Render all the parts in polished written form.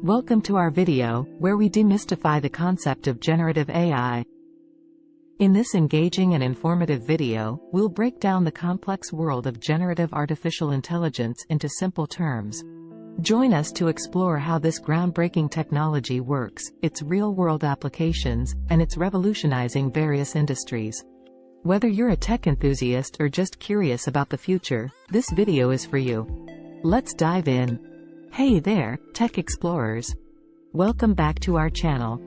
Welcome to our video, where we demystify the concept of generative AI. In this engaging and informative video, we'll break down the complex world of generative artificial intelligence into simple terms. Join us to explore how this groundbreaking technology works, its real-world applications, and it's revolutionizing various industries. Whether you're a tech enthusiast or just curious about the future, this video is for you. Let's dive in. Hey there, tech explorers. Welcome back to our channel.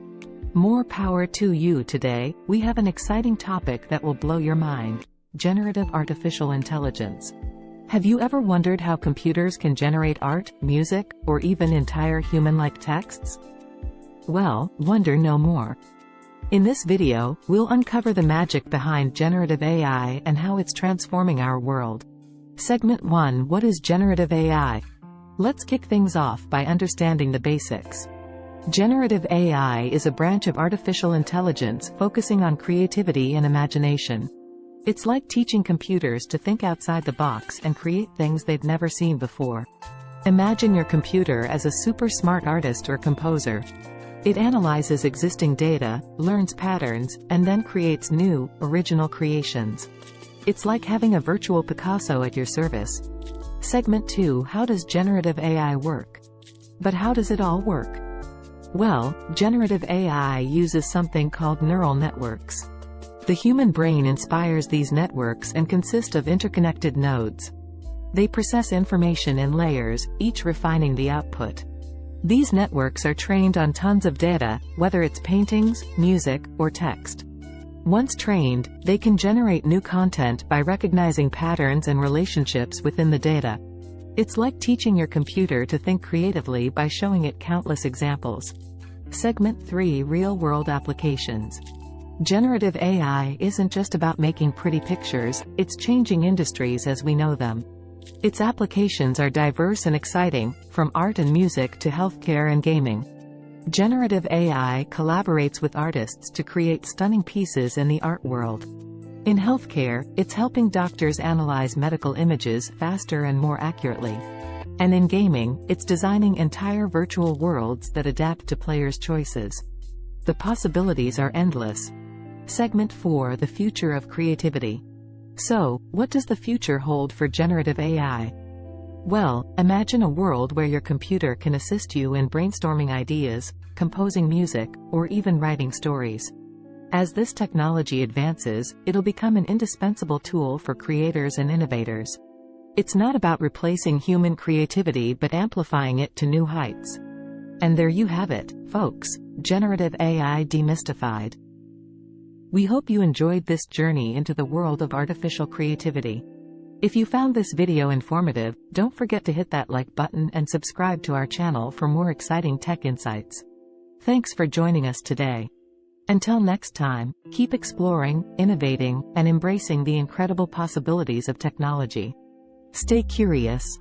More power to you. Today, we have an exciting topic that will blow your mind: generative artificial intelligence. Have you ever wondered how computers can generate art, music, or even entire human-like texts? Well, wonder no more. In this video, we'll uncover the magic behind generative AI and how it's transforming our world. Segment 1: What is generative AI? Let's kick things off by understanding the basics. Generative AI is a branch of artificial intelligence focusing on creativity and imagination. It's like teaching computers to think outside the box and create things they've never seen before. Imagine your computer as a super smart artist or composer. It analyzes existing data, learns patterns, and then creates new, original creations. It's like having a virtual Picasso at your service. Segment 2: How does generative AI work? But how does it all work? Well, generative AI uses something called neural networks. The human brain inspires these networks and consist of interconnected nodes. They process information in layers, each refining the output. These networks are trained on tons of data, whether it's paintings, music, or text. Once trained, they can generate new content by recognizing patterns and relationships within the data. It's like teaching your computer to think creatively by showing it countless examples. Segment 3: Real-world applications. Generative AI isn't just about making pretty pictures, it's changing industries as we know them. Its applications are diverse and exciting, from art and music to healthcare and gaming. Generative AI collaborates with artists to create stunning pieces in the art world. In healthcare, it's helping doctors analyze medical images faster and more accurately. And in gaming, it's designing entire virtual worlds that adapt to players' choices. The possibilities are endless. Segment 4: The future of creativity. So, what does the future hold for generative AI? Well, imagine a world where your computer can assist you in brainstorming ideas, composing music, or even writing stories. As this technology advances, it'll become an indispensable tool for creators and innovators. It's not about replacing human creativity but amplifying it to new heights. And there you have it, folks, generative AI demystified. We hope you enjoyed this journey into the world of artificial creativity. If you found this video informative, don't forget to hit that like button and subscribe to our channel for more exciting tech insights. Thanks for joining us today. Until next time, keep exploring, innovating, and embracing the incredible possibilities of technology. Stay curious.